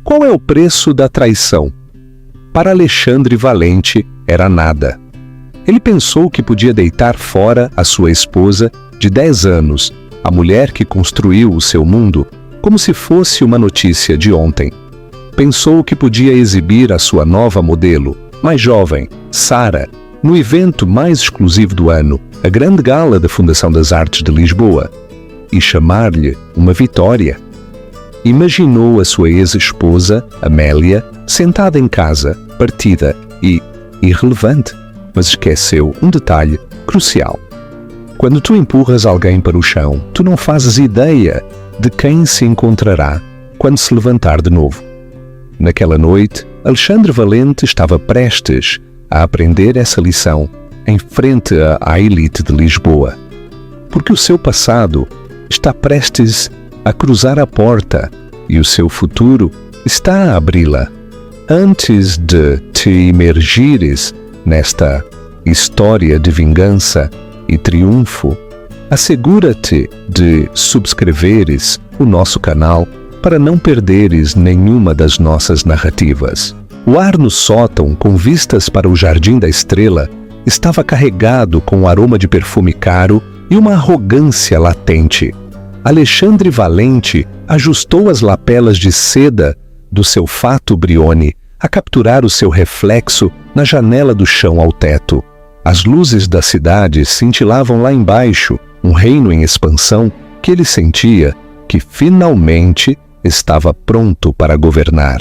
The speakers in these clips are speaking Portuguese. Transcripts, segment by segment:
Qual é o preço da traição? Para Alexandre Valente, era nada. Ele pensou que podia deitar fora a sua esposa de 10 anos, a mulher que construiu o seu mundo, como se fosse uma notícia de ontem. Pensou que podia exibir a sua nova modelo, mais jovem, Sara, no evento mais exclusivo do ano, a grande gala da Fundação das Artes de Lisboa, e chamar-lhe uma vitória. Imaginou a sua ex-esposa, Amélia, sentada em casa, partida e irrelevante, mas esqueceu um detalhe crucial. Quando tu empurras alguém para o chão, tu não fazes ideia de quem se encontrará quando se levantar de novo. Naquela noite, Alexandre Valente estava prestes a aprender essa lição em frente à elite de Lisboa, porque o seu passado está prestes a cruzar a porta e o seu futuro está a abri-la. Antes de te imergires nesta história de vingança e triunfo, assegura-te de subscreveres o nosso canal para não perderes nenhuma das nossas narrativas. O ar no sótão, com vistas para o Jardim da Estrela, estava carregado com um aroma de perfume caro e uma arrogância latente. Alexandre Valente ajustou as lapelas de seda do seu fato Brioni a capturar o seu reflexo na janela do chão ao teto. As luzes da cidade cintilavam lá embaixo, um reino em expansão que ele sentia que finalmente estava pronto para governar.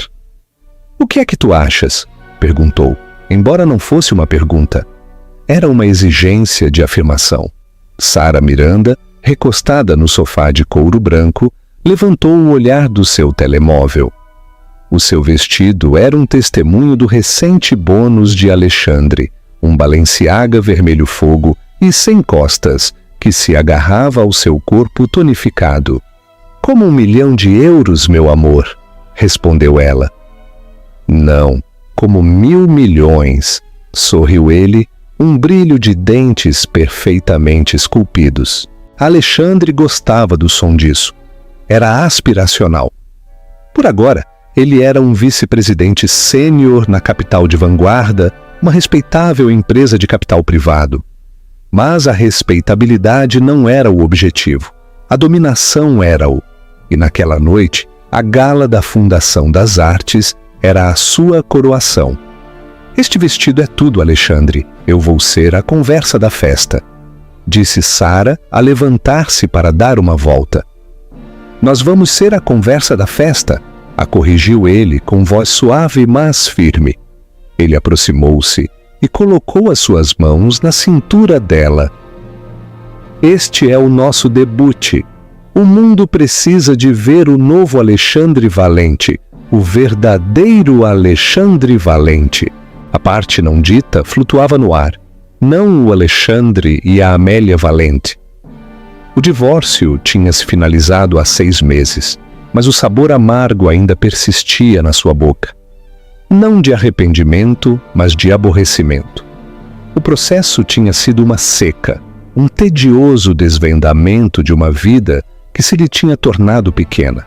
"O que é que tu achas?" perguntou, embora não fosse uma pergunta. Era uma exigência de afirmação. Sara Miranda, recostada no sofá de couro branco, levantou o olhar do seu telemóvel. O seu vestido era um testemunho do recente bônus de Alexandre, um Balenciaga vermelho fogo e sem costas, que se agarrava ao seu corpo tonificado. "Como 1 milhão de euros, meu amor", respondeu ela. "Não, como 1.000 milhões", sorriu ele, um brilho de dentes perfeitamente esculpidos. Alexandre gostava do som disso. Era aspiracional. Por agora, ele era um vice-presidente sênior na capital de vanguarda, uma respeitável empresa de capital privado. Mas a respeitabilidade não era o objetivo. A dominação era-o. E naquela noite, a gala da Fundação das Artes era a sua coroação. "Este vestido é tudo, Alexandre. Eu vou ser a conversa da festa", disse Sara a levantar-se para dar uma volta. "Nós vamos ser a conversa da festa", a corrigiu ele com voz suave mas firme. Ele aproximou-se e colocou as suas mãos na cintura dela. "Este é o nosso debut. O mundo precisa de ver o novo Alexandre Valente, o verdadeiro Alexandre Valente." A parte não dita flutuava no ar, não o Alexandre e a Amélia Valente. O divórcio tinha se finalizado há 6 meses, mas o sabor amargo ainda persistia na sua boca. Não de arrependimento, mas de aborrecimento. O processo tinha sido uma seca, um tedioso desvendamento de uma vida que se lhe tinha tornado pequena.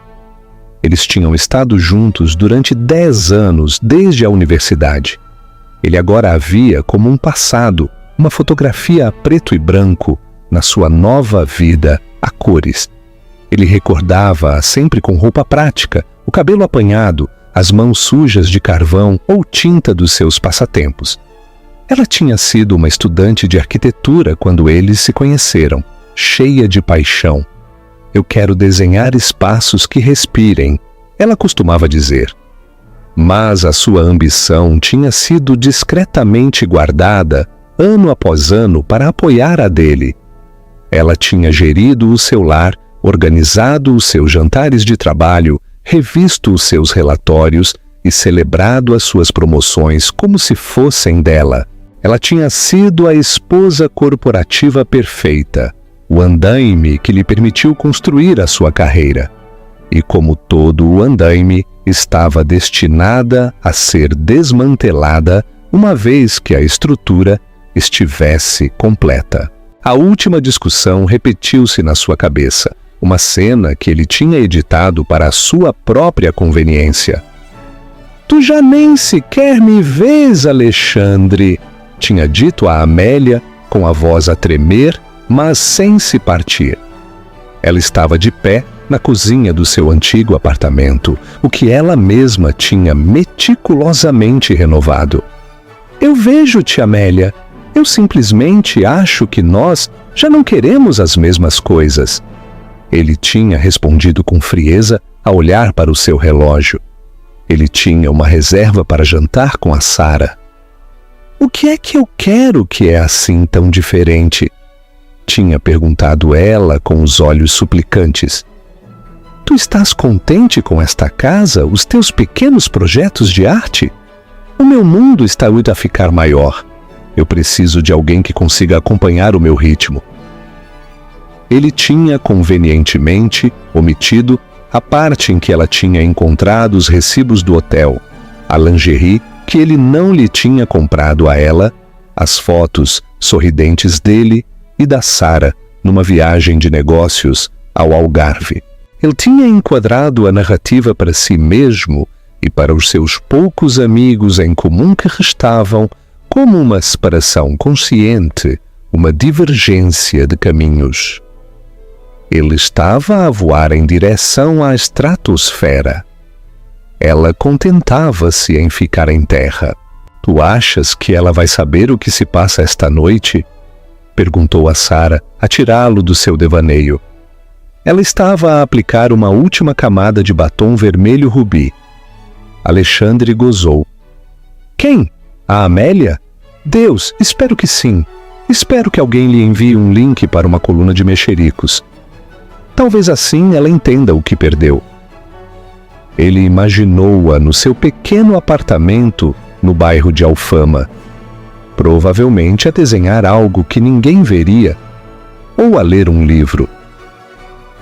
Eles tinham estado juntos durante 10 anos, desde a universidade. Ele agora a via como um passado, uma fotografia a preto e branco, na sua nova vida a cores. Ele recordava-a sempre com roupa prática, o cabelo apanhado, as mãos sujas de carvão ou tinta dos seus passatempos. Ela tinha sido uma estudante de arquitetura quando eles se conheceram, cheia de paixão. "Eu quero desenhar espaços que respirem", ela costumava dizer. Mas a sua ambição tinha sido discretamente guardada, ano após ano, para apoiar a dele. Ela tinha gerido o seu lar, organizado os seus jantares de trabalho, revisto os seus relatórios e celebrado as suas promoções como se fossem dela. Ela tinha sido a esposa corporativa perfeita, o andaime que lhe permitiu construir a sua carreira. E como todo o andaime, estava destinada a ser desmantelada uma vez que a estrutura estivesse completa. A última discussão repetiu-se na sua cabeça, uma cena que ele tinha editado para a sua própria conveniência. Tu já nem sequer me vês, Alexandre, tinha dito a Amélia, com a voz a tremer, mas sem se partir. Ela estava de pé na cozinha do seu antigo apartamento, o que ela mesma tinha meticulosamente renovado. Eu vejo-te, Amélia. Eu simplesmente acho que nós já não queremos as mesmas coisas. Ele tinha respondido com frieza a olhar para o seu relógio. Ele tinha uma reserva para jantar com a Sara. O que é que eu quero que é assim tão diferente? Tinha perguntado ela com os olhos suplicantes. Tu estás contente com esta casa, os teus pequenos projetos de arte? O meu mundo está a ficar maior. Eu preciso de alguém que consiga acompanhar o meu ritmo. Ele tinha convenientemente omitido a parte em que ela tinha encontrado os recibos do hotel, a lingerie que ele não lhe tinha comprado a ela, as fotos sorridentes dele e da Sara numa viagem de negócios ao Algarve. Ele tinha enquadrado a narrativa para si mesmo e para os seus poucos amigos em comum que restavam como uma separação consciente, uma divergência de caminhos. Ele estava a voar em direção à estratosfera. Ela contentava-se em ficar em terra. Tu achas que ela vai saber o que se passa esta noite? Perguntou a Sara, a tirá-lo do seu devaneio. Ela estava a aplicar uma última camada de batom vermelho rubi. Alexandre gozou. Quem? A Amélia? Deus, espero que sim. Espero que alguém lhe envie um link para uma coluna de mexericos. Talvez assim ela entenda o que perdeu. Ele imaginou-a no seu pequeno apartamento no bairro de Alfama, provavelmente a desenhar algo que ninguém veria, ou a ler um livro.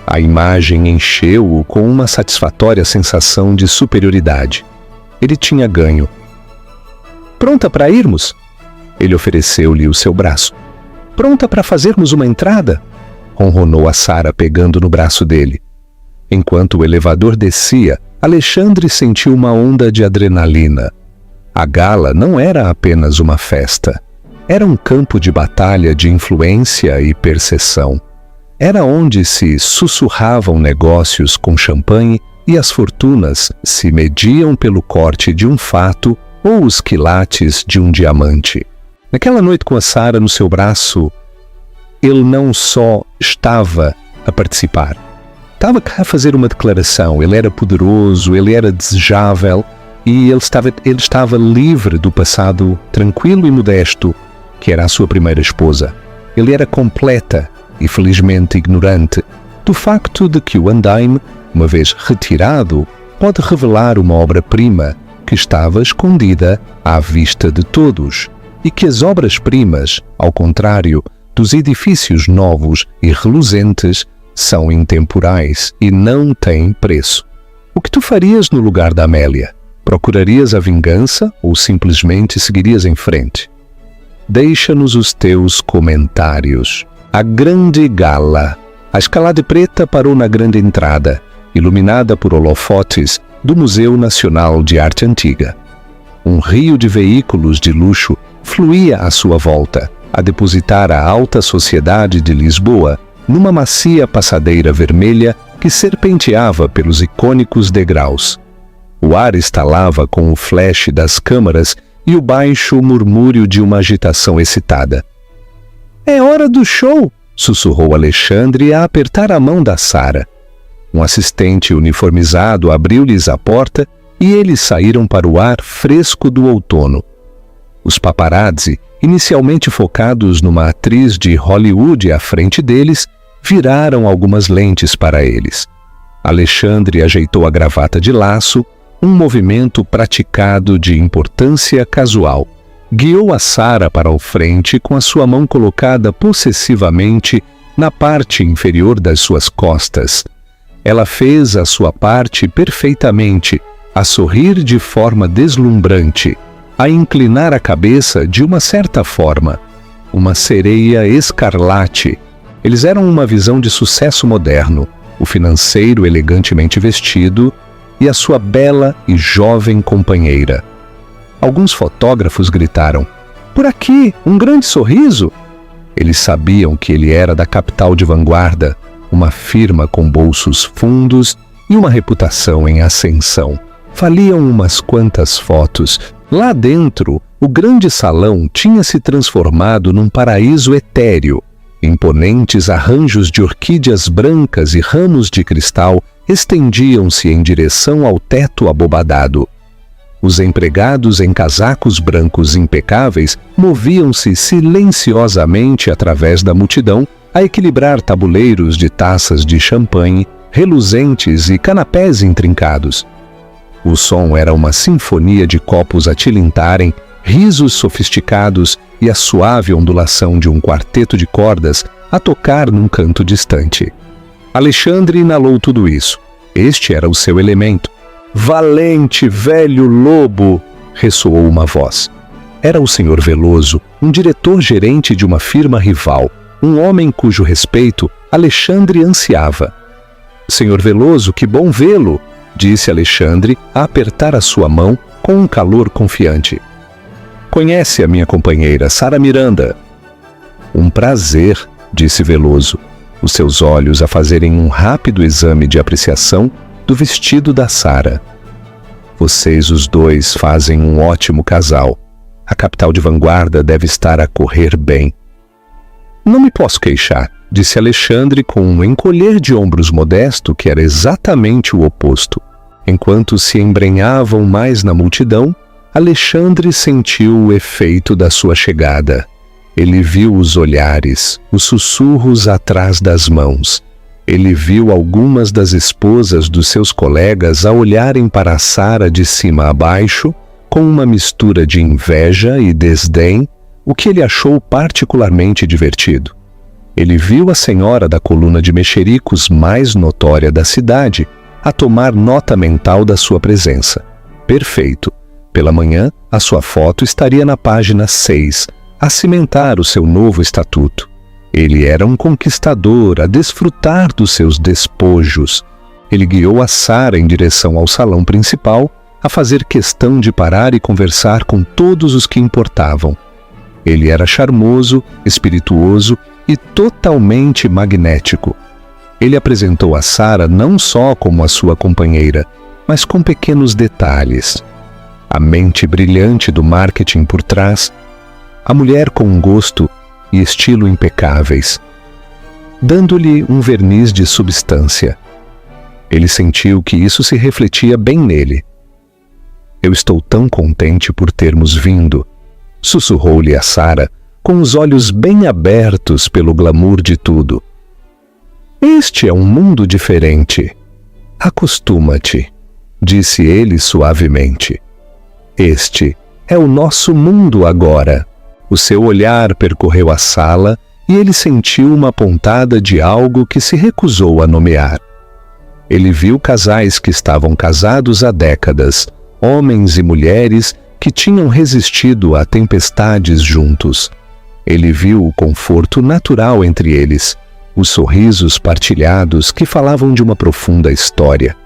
A imagem encheu-o com uma satisfatória sensação de superioridade. Ele tinha ganho. Pronta para irmos? Ele ofereceu-lhe o seu braço. Pronta para fazermos uma entrada? Ronronou a Sara pegando no braço dele. Enquanto o elevador descia, Alexandre sentiu uma onda de adrenalina. A gala não era apenas uma festa. Era um campo de batalha de influência e perseção. Era onde se sussurravam negócios com champanhe e as fortunas se mediam pelo corte de um fato ou os quilates de um diamante. Naquela noite com a Sara no seu braço, ele não só estava a participar. Estava a fazer uma declaração. Ele era poderoso, ele era desejável e ele estava livre do passado tranquilo e modesto que era a sua primeira esposa. Ele era completa e felizmente ignorante do facto de que o andaime, uma vez retirado, pode revelar uma obra-prima que estava escondida à vista de todos e que as obras-primas, ao contrário dos edifícios novos e reluzentes, são intemporais e não têm preço. O que tu farias no lugar da Amélia? Procurarias a vingança ou simplesmente seguirias em frente? Deixa-nos os teus comentários. A grande gala. A Escalade Preta parou na grande entrada, iluminada por holofotes do Museu Nacional de Arte Antiga. Um rio de veículos de luxo fluía à sua volta, a depositar a alta sociedade de Lisboa numa macia passadeira vermelha que serpenteava pelos icônicos degraus. O ar estalava com o flash das câmaras e o baixo murmúrio de uma agitação excitada. É hora do show! Sussurrou Alexandre a apertar a mão da Sara. Um assistente uniformizado abriu-lhes a porta e eles saíram para o ar fresco do outono. Os paparazzi, inicialmente focados numa atriz de Hollywood à frente deles, viraram algumas lentes para eles. Alexandre ajeitou a gravata de laço, um movimento praticado de importância casual. Guiou a Sara para o frente com a sua mão colocada possessivamente na parte inferior das suas costas. Ela fez a sua parte perfeitamente, a sorrir de forma deslumbrante, a inclinar a cabeça de uma certa forma. Uma sereia escarlate. Eles eram uma visão de sucesso moderno, o financeiro elegantemente vestido, e a sua bela e jovem companheira. Alguns fotógrafos gritaram: "Por aqui, um grande sorriso!" Eles sabiam que ele era da capital de vanguarda, uma firma com bolsos fundos e uma reputação em ascensão. Valiam umas quantas fotos. Lá dentro, o grande salão tinha se transformado num paraíso etéreo. Imponentes arranjos de orquídeas brancas e ramos de cristal estendiam-se em direção ao teto abobadado. Os empregados em casacos brancos impecáveis moviam-se silenciosamente através da multidão a equilibrar tabuleiros de taças de champanhe, reluzentes e canapés intrincados. O som era uma sinfonia de copos a tilintarem, risos sofisticados e a suave ondulação de um quarteto de cordas a tocar num canto distante. Alexandre inalou tudo isso. Este era o seu elemento. "Valente velho lobo!" ressoou uma voz. Era o Sr. Veloso, um diretor-gerente de uma firma rival, um homem cujo respeito Alexandre ansiava. "Sr. Veloso, que bom vê-lo!" disse Alexandre a apertar a sua mão com um calor confiante. "Conhece a minha companheira, Sara Miranda?" "Um prazer", disse Veloso, os seus olhos a fazerem um rápido exame de apreciação do vestido da Sara. "Vocês os dois fazem um ótimo casal. A capital de vanguarda deve estar a correr bem." "Não me posso queixar", disse Alexandre com um encolher de ombros modesto que era exatamente o oposto. Enquanto se embrenhavam mais na multidão, Alexandre sentiu o efeito da sua chegada. Ele viu os olhares, os sussurros atrás das mãos. Ele viu algumas das esposas dos seus colegas a olharem para a Sara de cima a baixo, com uma mistura de inveja e desdém, o que ele achou particularmente divertido. Ele viu a senhora da coluna de mexericos mais notória da cidade a tomar nota mental da sua presença. Perfeito. Pela manhã, a sua foto estaria na página 6, a cimentar o seu novo estatuto. Ele era um conquistador a desfrutar dos seus despojos. Ele guiou a Sara em direção ao salão principal, a fazer questão de parar e conversar com todos os que importavam. Ele era charmoso, espirituoso e totalmente magnético. Ele apresentou a Sara não só como a sua companheira, mas com pequenos detalhes. A mente brilhante do marketing por trás, a mulher com um gosto e estilo impecáveis, dando-lhe um verniz de substância. Ele sentiu que isso se refletia bem nele. "Eu estou tão contente por termos vindo", sussurrou-lhe a Sara, com os olhos bem abertos pelo glamour de tudo. "Este é um mundo diferente. Acostuma-te", disse ele suavemente. "Este é o nosso mundo agora." O seu olhar percorreu a sala e ele sentiu uma pontada de algo que se recusou a nomear. Ele viu casais que estavam casados há décadas, homens e mulheres que tinham resistido a tempestades juntos. Ele viu o conforto natural entre eles, os sorrisos partilhados que falavam de uma profunda história.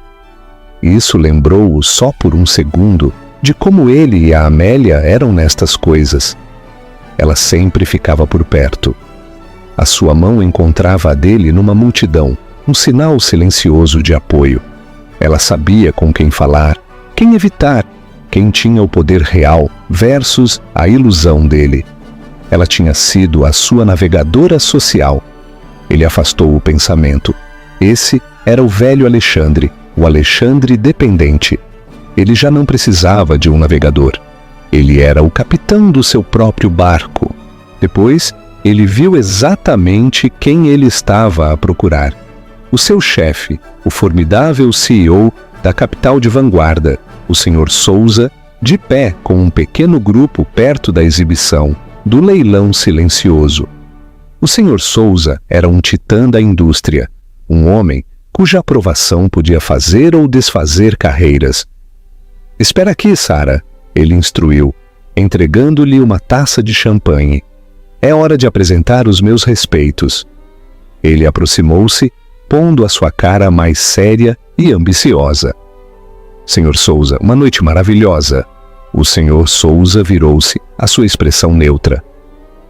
Isso lembrou-o só por um segundo de como ele e a Amélia eram nestas coisas. Ela sempre ficava por perto. A sua mão encontrava a dele numa multidão, um sinal silencioso de apoio. Ela sabia com quem falar, quem evitar, quem tinha o poder real versus a ilusão dele. Ela tinha sido a sua navegadora social. Ele afastou o pensamento. Esse era o velho Alexandre, o Alexandre dependente. Ele já não precisava de um navegador. Ele era o capitão do seu próprio barco. Depois, ele viu exatamente quem ele estava a procurar. O seu chefe, o formidável CEO da capital de vanguarda, o Sr. Souza, de pé com um pequeno grupo perto da exibição, do leilão silencioso. O Sr. Souza era um titã da indústria, um homem cuja aprovação podia fazer ou desfazer carreiras. "Espera aqui, Sara", ele instruiu, entregando-lhe uma taça de champanhe. "É hora de apresentar os meus respeitos." Ele aproximou-se, pondo a sua cara mais séria e ambiciosa. Senhor Souza, uma noite maravilhosa. O Senhor Souza virou-se, a sua expressão neutra.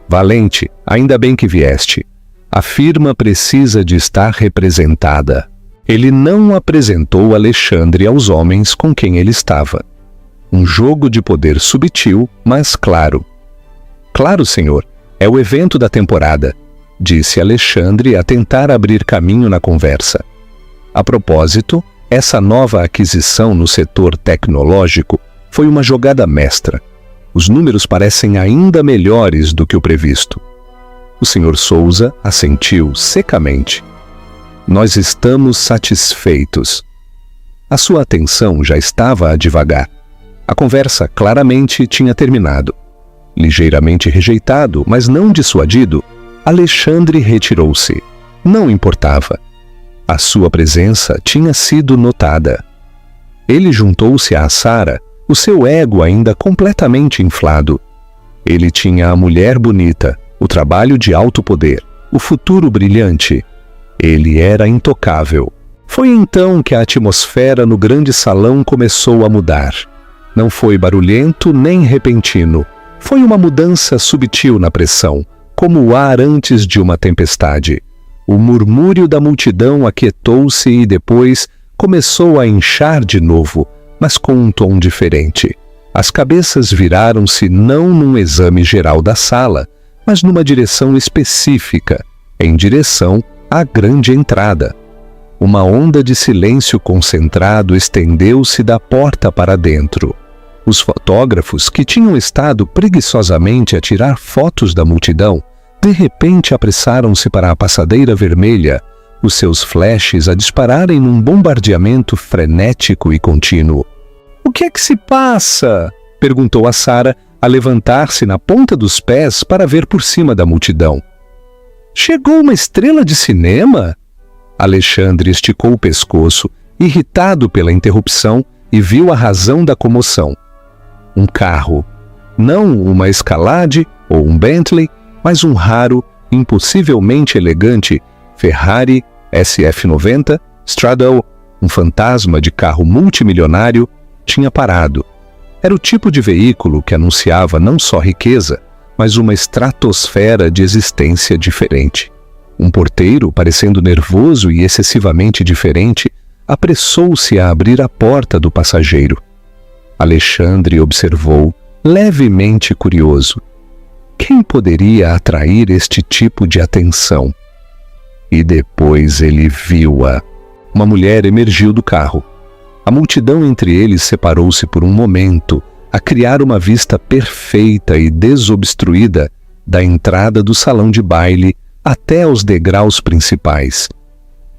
Valente, ainda bem que vieste. A firma precisa de estar representada. Ele não apresentou Alexandre aos homens com quem ele estava. Um jogo de poder subtil, mas claro. Claro, senhor, é o evento da temporada, disse Alexandre a tentar abrir caminho na conversa. A propósito, essa nova aquisição no setor tecnológico foi uma jogada mestra. Os números parecem ainda melhores do que o previsto. O senhor Souza assentiu secamente. Nós estamos satisfeitos. A sua atenção já estava a divagar. A conversa claramente tinha terminado. Ligeiramente rejeitado, mas não dissuadido, Alexandre retirou-se. Não importava. A sua presença tinha sido notada. Ele juntou-se a Sara, o seu ego ainda completamente inflado. Ele tinha a mulher bonita, o trabalho de alto poder, o futuro brilhante. Ele era intocável. Foi então que a atmosfera no grande salão começou a mudar. Não foi barulhento nem repentino. Foi uma mudança subtil na pressão, como o ar antes de uma tempestade. O murmúrio da multidão aquietou-se e depois começou a inchar de novo, mas com um tom diferente. As cabeças viraram-se não num exame geral da sala, mas numa direção específica, em direção à grande entrada. Uma onda de silêncio concentrado estendeu-se da porta para dentro. Os fotógrafos, que tinham estado preguiçosamente a tirar fotos da multidão, de repente apressaram-se para a passadeira vermelha, os seus flashes a dispararem num bombardeamento frenético e contínuo. — O que é que se passa? — perguntou a Sara, a levantar-se na ponta dos pés para ver por cima da multidão. — Chegou uma estrela de cinema? Alexandre esticou o pescoço, irritado pela interrupção, e viu a razão da comoção. Um carro. Não uma Escalade ou um Bentley, mas um raro, impossivelmente elegante Ferrari SF90 Straddle, um fantasma de carro multimilionário, tinha parado. Era o tipo de veículo que anunciava não só riqueza, mas uma estratosfera de existência diferente. Um porteiro, parecendo nervoso e excessivamente diferente, apressou-se a abrir a porta do passageiro. Alexandre observou, levemente curioso. Quem poderia atrair este tipo de atenção? E depois ele viu-a. Uma mulher emergiu do carro. A multidão entre eles separou-se por um momento, a criar uma vista perfeita e desobstruída da entrada do salão de baile até aos degraus principais.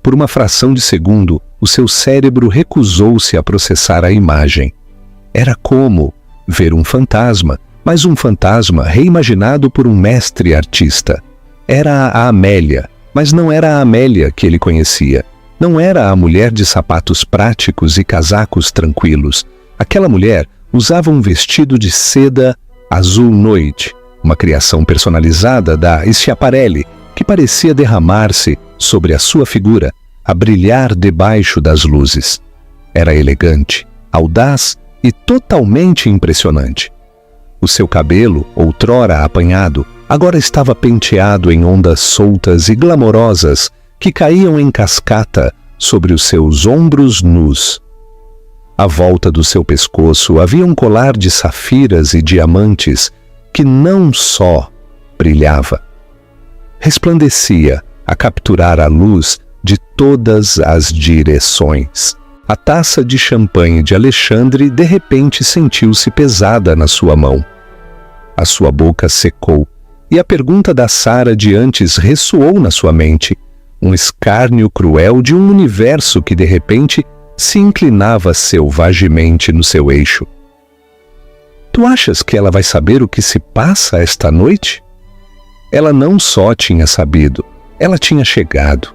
Por uma fração de segundo, o seu cérebro recusou-se a processar a imagem. Era como ver um fantasma, mas um fantasma reimaginado por um mestre artista. Era a Amélia, mas não era a Amélia que ele conhecia. Não era a mulher de sapatos práticos e casacos tranquilos. Aquela mulher usava um vestido de seda azul noite, uma criação personalizada da Schiaparelli, que parecia derramar-se sobre a sua figura, a brilhar debaixo das luzes. Era elegante, audaz e totalmente impressionante. O seu cabelo, outrora apanhado, agora estava penteado em ondas soltas e glamorosas que caíam em cascata sobre os seus ombros nus. À volta do seu pescoço havia um colar de safiras e diamantes que não só brilhava, resplandecia a capturar a luz de todas as direções. A taça de champanhe de Alexandre de repente sentiu-se pesada na sua mão. A sua boca secou, e a pergunta da Sara de antes ressoou na sua mente, um escárnio cruel de um universo que de repente se inclinava selvagemente no seu eixo. — Tu achas que ela vai saber o que se passa esta noite? Ela não só tinha sabido, ela tinha chegado.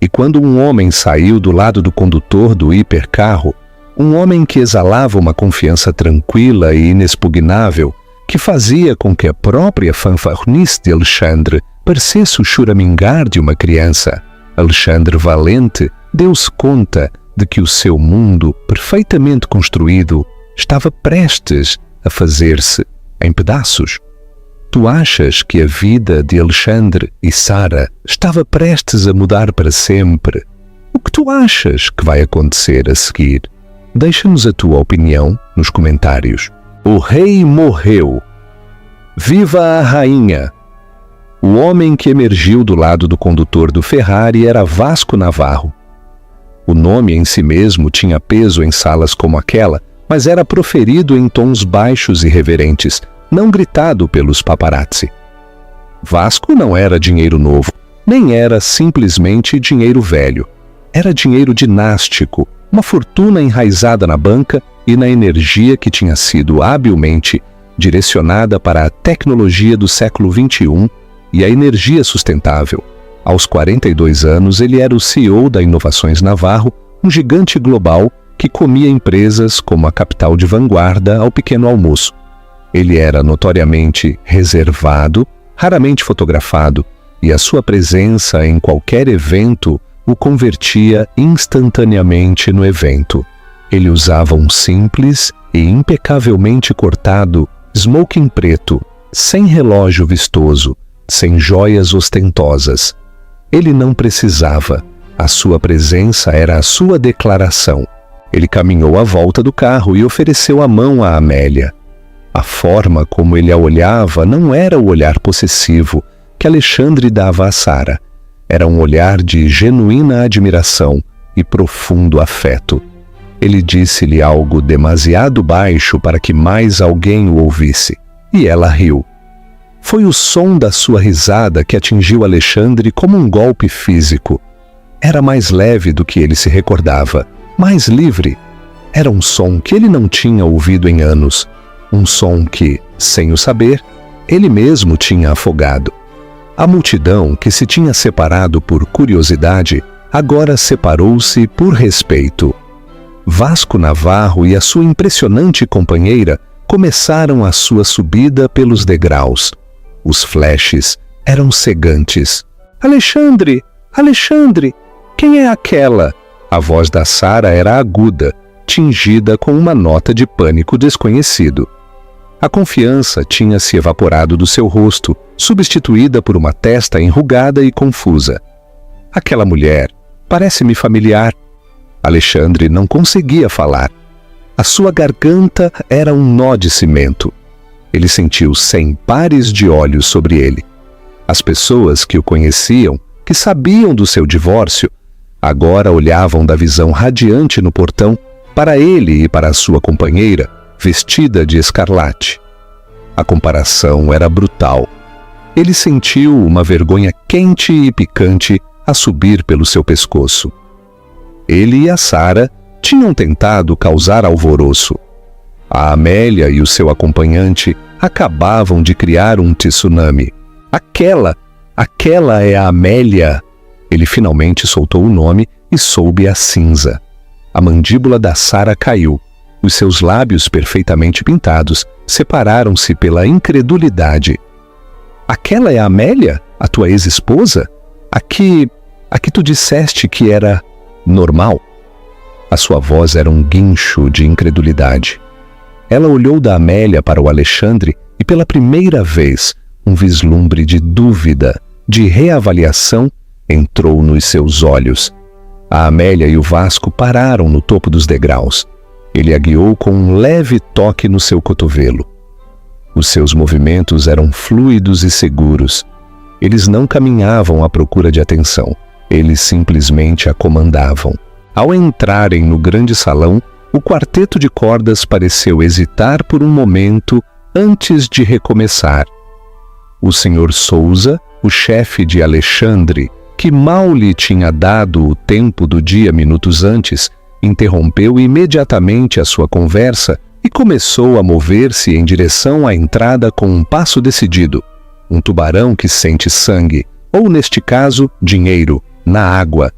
E quando um homem saiu do lado do condutor do hipercarro, um homem que exalava uma confiança tranquila e inexpugnável, que fazia com que a própria fanfarronice de Alexandre parecesse o choramingar de uma criança, Alexandre Valente deu-se conta de que o seu mundo, perfeitamente construído, estava prestes a fazer-se em pedaços. Tu achas que a vida de Alexandre e Sara estava prestes a mudar para sempre? O que tu achas que vai acontecer a seguir? Deixa-nos a tua opinião nos comentários. O rei morreu. Viva a rainha! O homem que emergiu do lado do condutor do Ferrari era Vasco Navarro. O nome em si mesmo tinha peso em salas como aquela, mas era proferido em tons baixos e reverentes, não gritado pelos paparazzi. Vasco não era dinheiro novo, nem era simplesmente dinheiro velho. Era dinheiro dinástico, uma fortuna enraizada na banca e na energia que tinha sido habilmente direcionada para a tecnologia do século XXI e a energia sustentável. Aos 42 anos, ele era o CEO da Inovações Navarro, um gigante global que comia empresas como a capital de vanguarda ao pequeno almoço. Ele era notoriamente reservado, raramente fotografado, e a sua presença em qualquer evento o convertia instantaneamente no evento. Ele usava um simples e impecavelmente cortado smoking preto, sem relógio vistoso, sem joias ostentosas. Ele não precisava. A sua presença era a sua declaração. Ele caminhou à volta do carro e ofereceu a mão a Amélia. A forma como ele a olhava não era o olhar possessivo que Alexandre dava a Sara. Era um olhar de genuína admiração e profundo afeto. Ele disse-lhe algo demasiado baixo para que mais alguém o ouvisse, e ela riu. Foi o som da sua risada que atingiu Alexandre como um golpe físico. Era mais leve do que ele se recordava, mais livre. Era um som que ele não tinha ouvido em anos. Um som que, sem o saber, ele mesmo tinha afogado. A multidão que se tinha separado por curiosidade, agora separou-se por respeito. Vasco Navarro e a sua impressionante companheira começaram a sua subida pelos degraus. Os flashes eram cegantes. Alexandre! Alexandre! Quem é aquela? A voz da Sara era aguda, tingida com uma nota de pânico desconhecido. A confiança tinha se evaporado do seu rosto, substituída por uma testa enrugada e confusa. Aquela mulher parece-me familiar. Alexandre não conseguia falar. A sua garganta era um nó de cimento. Ele sentiu 100 pares de olhos sobre ele. As pessoas que o conheciam, que sabiam do seu divórcio, agora olhavam da visão radiante no portão para ele e para a sua companheira, vestida de escarlate. A comparação era brutal. Ele sentiu uma vergonha quente e picante a subir pelo seu pescoço. Ele e a Sara tinham tentado causar alvoroço. A Amélia e o seu acompanhante acabavam de criar um tsunami. Aquela é a Amélia. Ele finalmente soltou o nome e soube a cinza. A mandíbula da Sara caiu. Os seus lábios perfeitamente pintados separaram-se pela incredulidade. Aquela é a Amélia? A tua ex-esposa? A que tu disseste que era normal? A sua voz era um guincho de incredulidade. Ela olhou da Amélia para o Alexandre e pela primeira vez um vislumbre de dúvida, de reavaliação, entrou nos seus olhos. A Amélia e o Vasco pararam no topo dos degraus. Ele a guiou com um leve toque no seu cotovelo. Os seus movimentos eram fluidos e seguros. Eles não caminhavam à procura de atenção. Eles simplesmente a comandavam. Ao entrarem no grande salão, o quarteto de cordas pareceu hesitar por um momento antes de recomeçar. O Sr. Souza, o chefe de Alexandre, que mal lhe tinha dado o tempo do dia minutos antes, interrompeu imediatamente a sua conversa e começou a mover-se em direção à entrada com um passo decidido. Um tubarão que sente sangue, ou neste caso, dinheiro, na água.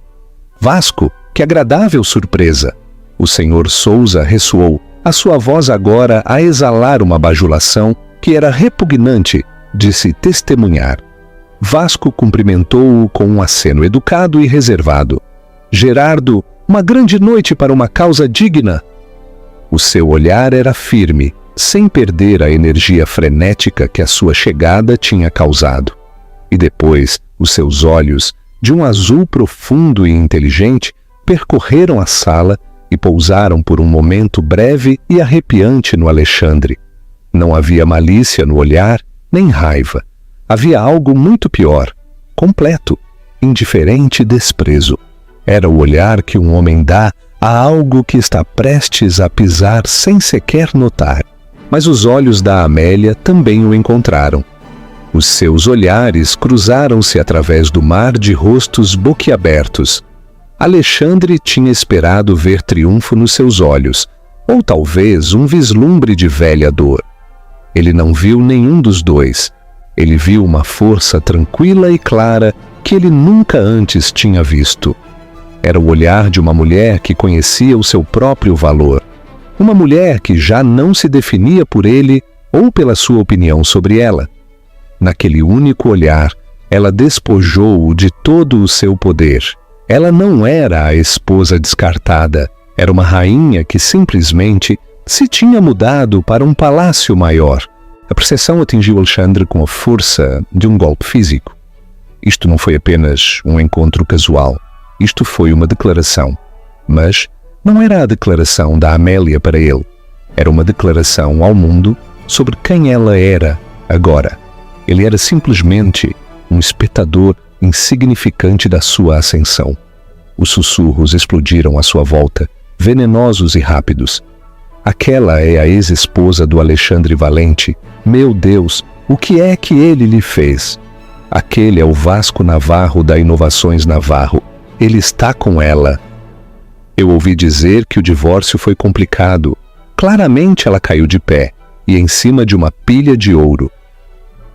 Vasco, que agradável surpresa! O Sr. Souza ressoou, a sua voz agora a exalar uma bajulação que era repugnante de se testemunhar. Vasco cumprimentou-o com um aceno educado e reservado. Gerardo, Uma grande noite para uma causa digna. O seu olhar era firme, sem perder a energia frenética que a sua chegada tinha causado. E depois, os seus olhos, de um azul profundo e inteligente, percorreram a sala e pousaram por um momento breve e arrepiante no Alexandre. Não havia malícia no olhar, nem raiva. Havia algo muito pior, completo, indiferente desprezo. Era o olhar que um homem dá a algo que está prestes a pisar sem sequer notar. Mas os olhos da Amélia também o encontraram. Os seus olhares cruzaram-se através do mar de rostos boquiabertos. Alexandre tinha esperado ver triunfo nos seus olhos, ou talvez um vislumbre de velha dor. Ele não viu nenhum dos dois. Ele viu uma força tranquila e clara que ele nunca antes tinha visto. Era o olhar de uma mulher que conhecia o seu próprio valor. Uma mulher que já não se definia por ele ou pela sua opinião sobre ela. Naquele único olhar, ela despojou-o de todo o seu poder. Ela não era a esposa descartada, era uma rainha que simplesmente se tinha mudado para um palácio maior. A percepção atingiu Alexandre com a força de um golpe físico. Isto não foi apenas um encontro casual, isto foi uma declaração. Mas não era a declaração da Amélia para ele. Era uma declaração ao mundo sobre quem ela era agora. Ele era simplesmente um espectador insignificante da sua ascensão. Os sussurros explodiram à sua volta, venenosos e rápidos. Aquela é a ex-esposa do Alexandre Valente. Meu Deus, o que é que ele lhe fez? Aquele é o Vasco Navarro da Inovações Navarro. Ele está com ela. Eu ouvi dizer que o divórcio foi complicado. Claramente ela caiu de pé, e em cima de uma pilha de ouro.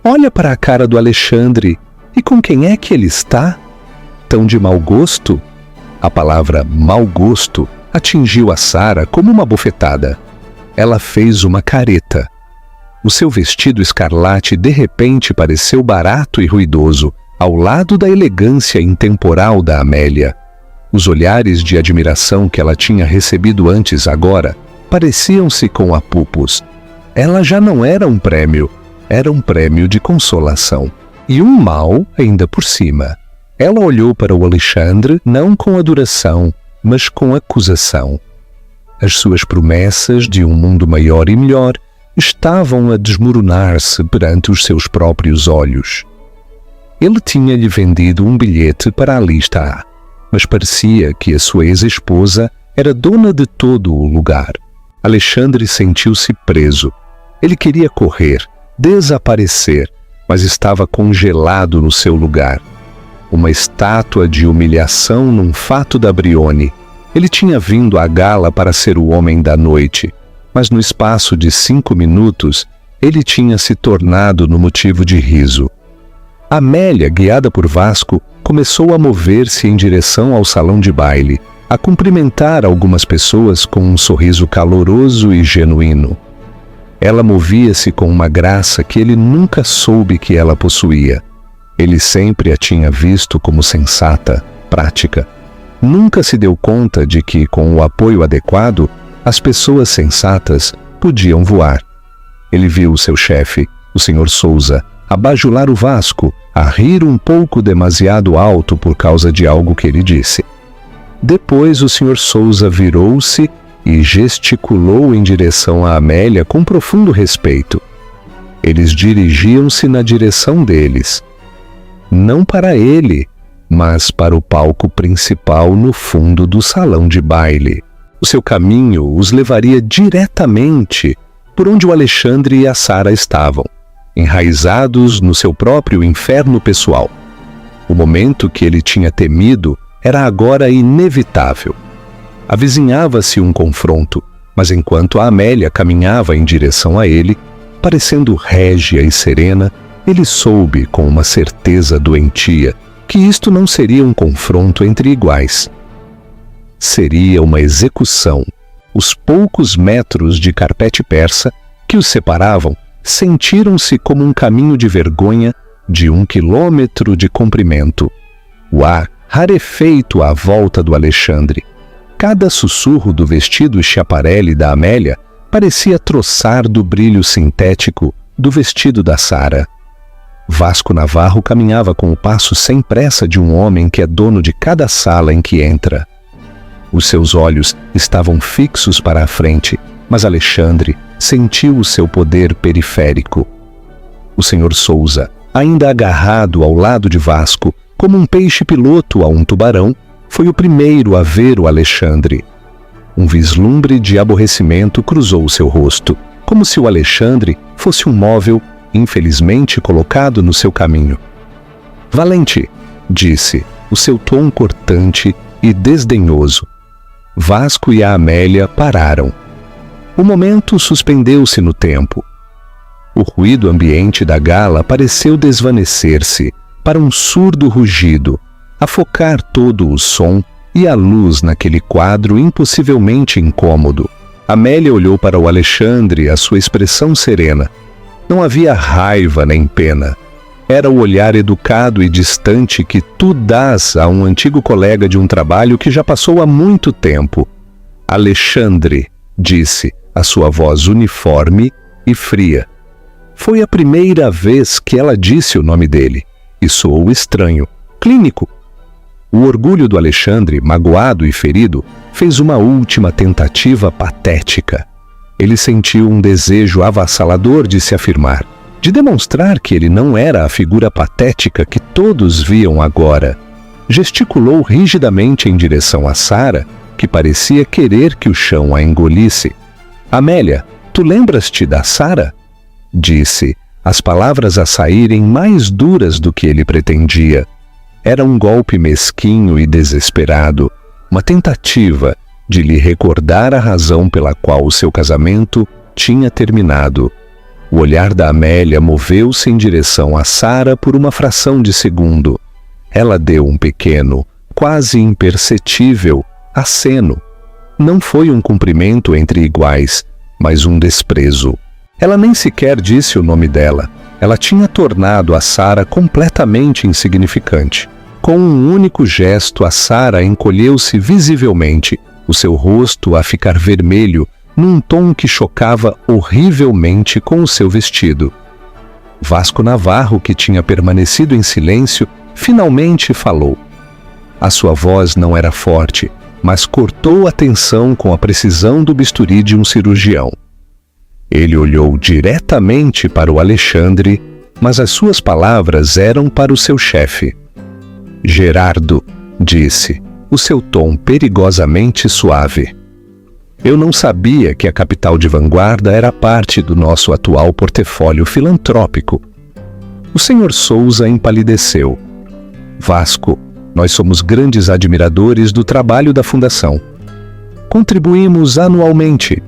Olha para a cara do Alexandre. E com quem é que ele está? Tão de mau gosto? A palavra mau gosto atingiu a Sara como uma bofetada. Ela fez uma careta. O seu vestido escarlate de repente pareceu barato e ruidoso, ao lado da elegância intemporal da Amélia. Os olhares de admiração que ela tinha recebido antes agora pareciam-se com apupos. Ela já não era um prêmio, era um prêmio de consolação. E um mal ainda por cima. Ela olhou para o Alexandre não com adoração, mas com acusação. As suas promessas de um mundo maior e melhor estavam a desmoronar-se perante os seus próprios olhos. Ele tinha-lhe vendido um bilhete para a lista A, mas parecia que a sua ex-esposa era dona de todo o lugar. Alexandre sentiu-se preso. Ele queria correr, desaparecer, mas estava congelado no seu lugar. Uma estátua de humilhação num fato da Brione. Ele tinha vindo à gala para ser o homem da noite, mas no espaço de 5 minutos, ele tinha se tornado no motivo de riso. Amélia, guiada por Vasco, começou a mover-se em direção ao salão de baile, a cumprimentar algumas pessoas com um sorriso caloroso e genuíno. Ela movia-se com uma graça que ele nunca soube que ela possuía. Ele sempre a tinha visto como sensata, prática. Nunca se deu conta de que, com o apoio adequado, as pessoas sensatas podiam voar. Ele viu o seu chefe, o Sr. Souza, abajular o Vasco, a rir um pouco demasiado alto por causa de algo que ele disse. Depois o Sr. Souza virou-se e gesticulou em direção a Amélia com profundo respeito. Eles dirigiam-se na direção deles. Não para ele, mas para o palco principal no fundo do salão de baile. O seu caminho os levaria diretamente por onde o Alexandre e a Sara estavam, enraizados no seu próprio inferno pessoal. O momento que ele tinha temido era agora inevitável. Avizinhava-se um confronto, mas enquanto a Amélia caminhava em direção a ele, parecendo régia e serena, ele soube com uma certeza doentia que isto não seria um confronto entre iguais. Seria uma execução. Os poucos metros de carpete persa que os separavam sentiram-se como um caminho de vergonha de 1 quilômetro de comprimento. O ar rarefeito à volta do Alexandre. Cada sussurro do vestido Schiaparelli da Amélia parecia troçar do brilho sintético do vestido da Sara. Vasco Navarro caminhava com o passo sem pressa de um homem que é dono de cada sala em que entra. Os seus olhos estavam fixos para a frente, mas Alexandre sentiu o seu poder periférico. O Sr. Souza, ainda agarrado ao lado de Vasco, como um peixe piloto a um tubarão, foi o primeiro a ver o Alexandre. Um vislumbre de aborrecimento cruzou seu rosto, como se o Alexandre fosse um móvel infelizmente colocado no seu caminho. "Valente", disse, o seu tom cortante e desdenhoso. Vasco e a Amélia pararam. O momento suspendeu-se no tempo. O ruído ambiente da gala pareceu desvanecer-se para um surdo rugido, afocar todo o som e a luz naquele quadro impossivelmente incômodo. Amélia olhou para o Alexandre, a sua expressão serena. Não havia raiva nem pena. Era o olhar educado e distante que tu dás a um antigo colega de um trabalho que já passou há muito tempo. "Alexandre", disse, a sua voz uniforme e fria. Foi a primeira vez que ela disse o nome dele, e soou estranho, clínico. O orgulho do Alexandre, magoado e ferido, fez uma última tentativa patética. Ele sentiu um desejo avassalador de se afirmar, de demonstrar que ele não era a figura patética que todos viam agora. Gesticulou rigidamente em direção a Sara, que parecia querer que o chão a engolisse. "Amélia, tu lembras-te da Sara?" disse, as palavras a saírem mais duras do que ele pretendia. Era um golpe mesquinho e desesperado, uma tentativa de lhe recordar a razão pela qual o seu casamento tinha terminado. O olhar da Amélia moveu-se em direção a Sara por uma fração de segundo. Ela deu um pequeno, quase imperceptível, aceno. Não foi um cumprimento entre iguais, mas um desprezo. Ela nem sequer disse o nome dela. Ela tinha tornado a Sara completamente insignificante. Com um único gesto, a Sara encolheu-se visivelmente, o seu rosto a ficar vermelho, num tom que chocava horrivelmente com o seu vestido. Vasco Navarro, que tinha permanecido em silêncio, finalmente falou. A sua voz não era forte, mas cortou a tensão com a precisão do bisturi de um cirurgião. Ele olhou diretamente para o Alexandre, mas as suas palavras eram para o seu chefe. "Gerardo", disse, o seu tom perigosamente suave. "Eu não sabia que a capital de vanguarda era parte do nosso atual portfólio filantrópico." O Sr. Souza empalideceu. "Vasco, nós somos grandes admiradores do trabalho da Fundação. Contribuímos anualmente."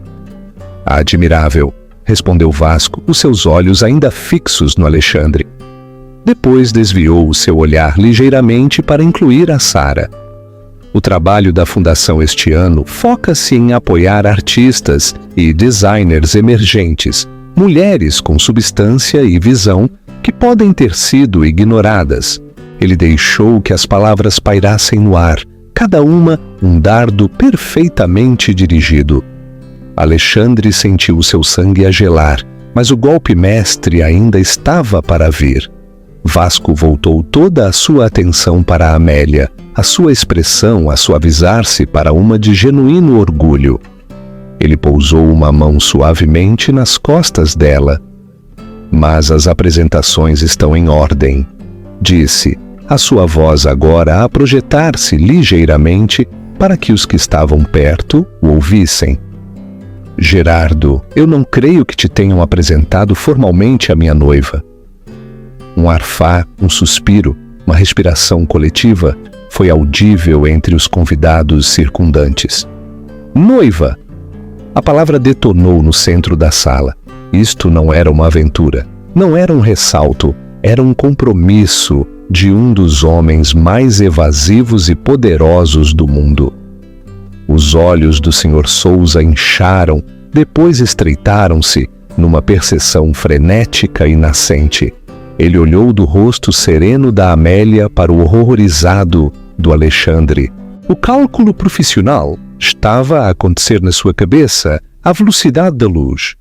"Admirável", respondeu Vasco, os seus olhos ainda fixos no Alexandre. Depois desviou o seu olhar ligeiramente para incluir a Sara. O trabalho da Fundação este ano foca-se em apoiar artistas e designers emergentes, mulheres com substância e visão que podem ter sido ignoradas. Ele deixou que as palavras pairassem no ar, cada uma um dardo perfeitamente dirigido. Alexandre sentiu o seu sangue a gelar, mas o golpe mestre ainda estava para vir. Vasco voltou toda a sua atenção para a Amélia, a sua expressão a suavizar-se para uma de genuíno orgulho. Ele pousou uma mão suavemente nas costas dela. "Mas as apresentações estão em ordem", disse, a sua voz agora a projetar-se ligeiramente para que os que estavam perto o ouvissem. "Gerardo, eu não creio que te tenham apresentado formalmente a minha noiva." Um arfar, um suspiro, uma respiração coletiva foi audível entre os convidados circundantes. "Noiva!" A palavra detonou no centro da sala. Isto não era uma aventura, não era um ressalto, era um compromisso de um dos homens mais evasivos e poderosos do mundo. Os olhos do Sr. Souza incharam, depois estreitaram-se numa perseção frenética e nascente. Ele olhou do rosto sereno da Amélia para o horrorizado do Alexandre. "O cálculo profissional estava a acontecer na sua cabeça à velocidade da luz.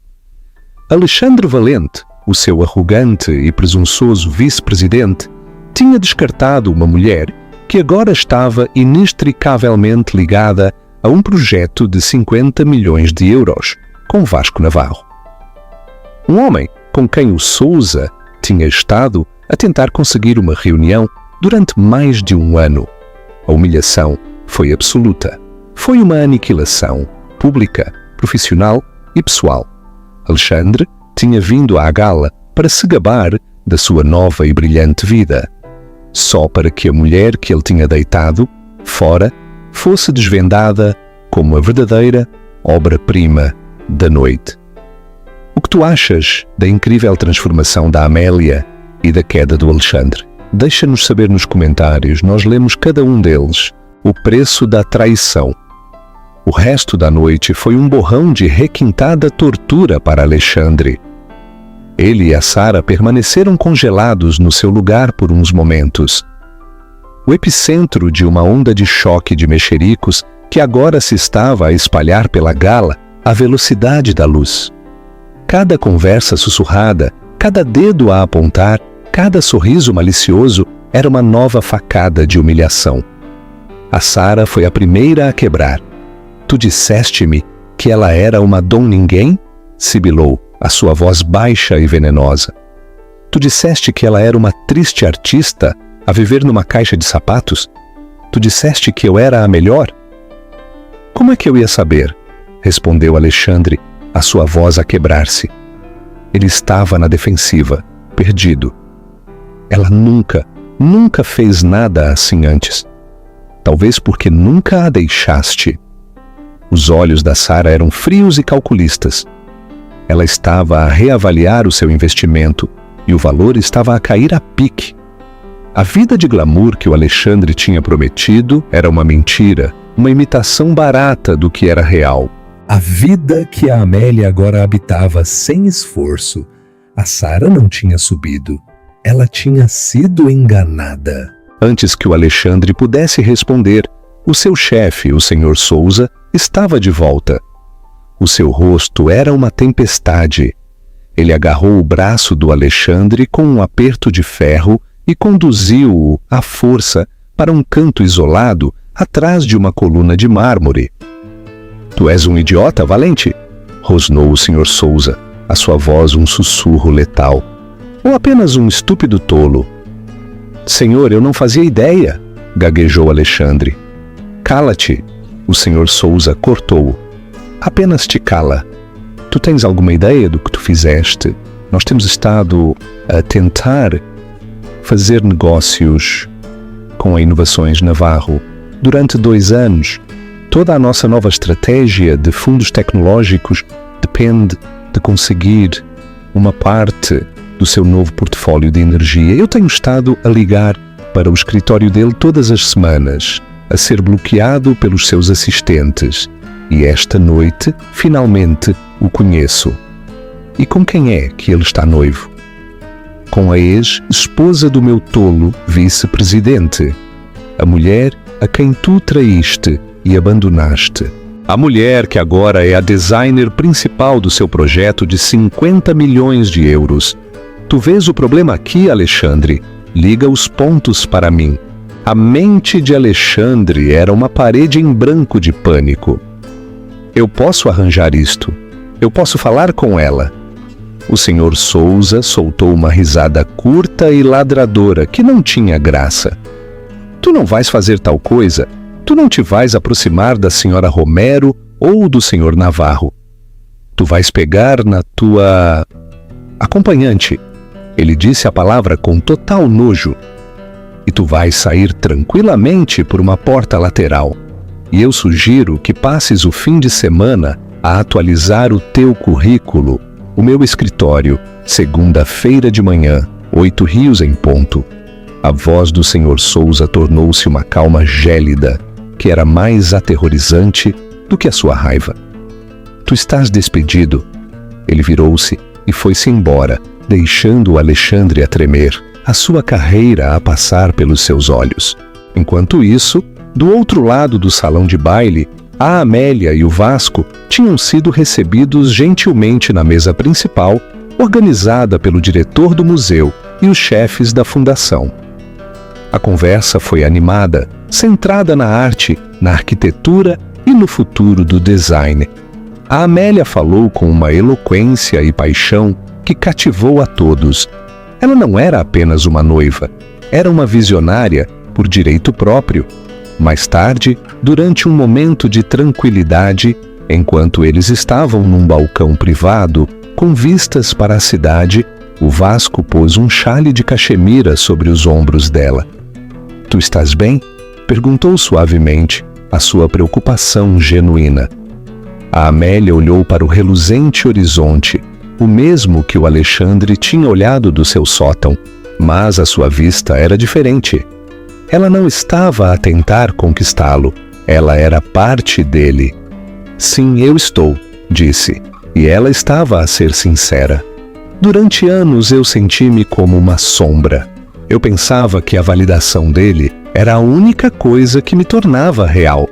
Alexandre Valente, o seu arrogante e presunçoso vice-presidente, tinha descartado uma mulher que agora estava inextricavelmente ligada a um projeto de 50 milhões de euros com Vasco Navarro. Um homem com quem o Sousa tinha estado a tentar conseguir uma reunião durante mais de um ano. A humilhação foi absoluta. Foi uma aniquilação pública, profissional e pessoal. Alexandre tinha vindo à gala para se gabar da sua nova e brilhante vida, só para que a mulher que ele tinha deitado fora fosse desvendada como a verdadeira obra-prima da noite. O que tu achas da incrível transformação da Amélia e da queda do Alexandre? Deixa-nos saber nos comentários, nós lemos cada um deles. O preço da traição. O resto da noite foi um borrão de requintada tortura para Alexandre. Ele e a Sara permaneceram congelados no seu lugar por uns momentos. O epicentro de uma onda de choque de mexericos que agora se estava a espalhar pela gala à velocidade da luz. Cada conversa sussurrada, cada dedo a apontar, cada sorriso malicioso era uma nova facada de humilhação. A Sara foi a primeira a quebrar. Tu disseste-me que ela era uma dom ninguém? Sibilou, a sua voz baixa e venenosa. Tu disseste que ela era uma triste artista a viver numa caixa de sapatos? Tu disseste que eu era a melhor? Como é que eu ia saber? Respondeu Alexandre, a sua voz a quebrar-se. Ele estava na defensiva, perdido. Ela nunca fez nada assim antes. Talvez porque nunca a deixaste. Os olhos da Sara eram frios e calculistas. Ela estava a reavaliar o seu investimento e o valor estava a cair a pique. A vida de glamour que o Alexandre tinha prometido era uma mentira, uma imitação barata do que era real. A vida que a Amélia agora habitava sem esforço. A Sara não tinha subido. Ela tinha sido enganada. Antes que o Alexandre pudesse responder, o seu chefe, o Sr. Sousa, estava de volta. O seu rosto era uma tempestade. Ele agarrou o braço do Alexandre com um aperto de ferro e conduziu-o à força para um canto isolado atrás de uma coluna de mármore. Tu és um idiota, Valente? Rosnou o Sr. Sousa, a sua voz um sussurro letal. Ou apenas um estúpido tolo? Senhor, eu não fazia ideia, gaguejou Alexandre. Cala-te, o Sr. Sousa cortou-o. Apenas te cala. Tu tens alguma ideia do que tu fizeste? Nós temos estado a tentar fazer negócios com a Inovações Navarro durante 2 anos. Toda a nossa nova estratégia de fundos tecnológicos depende de conseguir uma parte do seu novo portfólio de energia. Eu tenho estado a ligar para o escritório dele todas as semanas, a ser bloqueado pelos seus assistentes. E esta noite, finalmente, o conheço. E com quem é que ele está noivo? Com a ex-esposa do meu tolo vice-presidente. A mulher a quem tu traíste e abandonaste. A mulher que agora é a designer principal do seu projeto de 50 milhões de euros. Tu vês o problema aqui, Alexandre? Liga os pontos para mim. A mente de Alexandre era uma parede em branco de pânico. Eu posso arranjar isto. Eu posso falar com ela. O Sr. Sousa soltou uma risada curta e ladradora que não tinha graça. Tu não vais fazer tal coisa. Tu não te vais aproximar da Sra. Romero ou do Sr. Navarro. Tu vais pegar na tua acompanhante. Ele disse a palavra com total nojo. E tu vais sair tranquilamente por uma porta lateral. E eu sugiro que passes o fim de semana a atualizar o teu currículo. O meu escritório, segunda-feira de manhã, 8 Rios em ponto. A voz do Sr. Sousa tornou-se uma calma gélida, que era mais aterrorizante do que a sua raiva. Tu estás despedido. Ele virou-se e foi-se embora, deixando o Alexandre a tremer, a sua carreira a passar pelos seus olhos. Enquanto isso, do outro lado do salão de baile, A Amélia e o Vasco tinham sido recebidos gentilmente na mesa principal, organizada pelo diretor do museu e os chefes da fundação. A conversa foi animada, centrada na arte, na arquitetura e no futuro do design. A Amélia falou com uma eloquência e paixão que cativou a todos. Ela não era apenas uma noiva, era uma visionária por direito próprio. Mais tarde, durante um momento de tranquilidade, enquanto eles estavam num balcão privado, com vistas para a cidade, o Vasco pôs um xale de cachemira sobre os ombros dela. "Tu estás bem?" perguntou suavemente, a sua preocupação genuína. A Amélia olhou para o reluzente horizonte, o mesmo que o Alexandre tinha olhado do seu sótão, mas a sua vista era diferente. Ela não estava a tentar conquistá-lo, ela era parte dele. "Sim, eu estou", disse, e ela estava a ser sincera. "Durante anos eu senti-me como uma sombra. Eu pensava que a validação dele era a única coisa que me tornava real.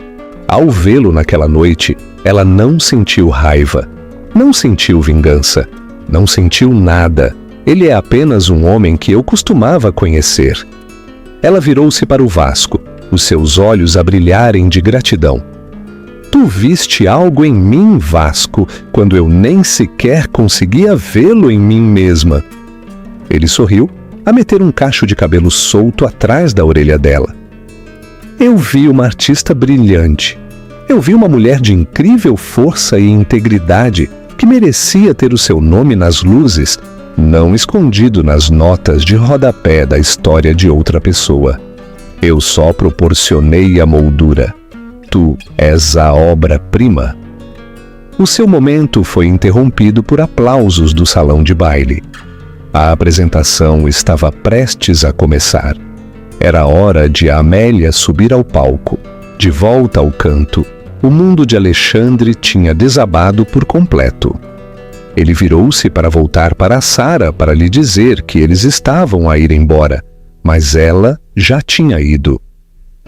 Ao vê-lo naquela noite, ela não sentiu raiva, não sentiu vingança, não sentiu nada. Ele é apenas um homem que eu costumava conhecer." Ela virou-se para o Vasco, os seus olhos a brilharem de gratidão. "Tu viste algo em mim, Vasco, quando eu nem sequer conseguia vê-lo em mim mesma." Ele sorriu, a meter um cacho de cabelo solto atrás da orelha dela. "Eu vi uma artista brilhante. Eu vi uma mulher de incrível força e integridade que merecia ter o seu nome nas luzes, não escondido nas notas de rodapé da história de outra pessoa. Eu só proporcionei a moldura. Tu és a obra-prima." O seu momento foi interrompido por aplausos do salão de baile. A apresentação estava prestes a começar. Era hora de Amélia subir ao palco. De volta ao canto, o mundo de Alexandre tinha desabado por completo. Ele virou-se para voltar para Sara para lhe dizer que eles estavam a ir embora, mas ela já tinha ido.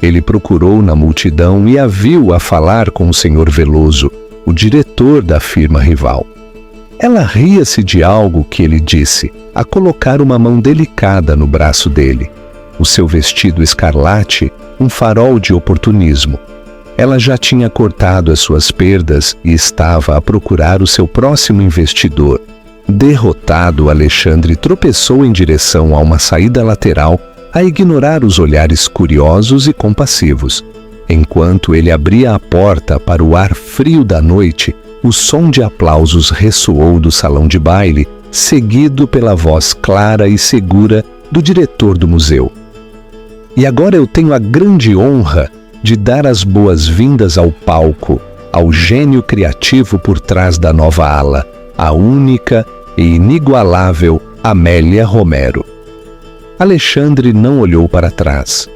Ele procurou na multidão e a viu a falar com o Sr. Veloso, o diretor da firma rival. Ela ria-se de algo que ele disse, a colocar uma mão delicada no braço dele. O seu vestido escarlate, um farol de oportunismo. Ela já tinha cortado as suas perdas e estava a procurar o seu próximo investidor. Derrotado, Alexandre tropeçou em direção a uma saída lateral, a ignorar os olhares curiosos e compassivos. Enquanto ele abria a porta para o ar frio da noite, o som de aplausos ressoou do salão de baile, seguido pela voz clara e segura do diretor do museu. "E agora eu tenho a grande honra de dar as boas-vindas ao palco, ao gênio criativo por trás da nova ala, a única e inigualável Amélia Romero." Alexandre não olhou para trás.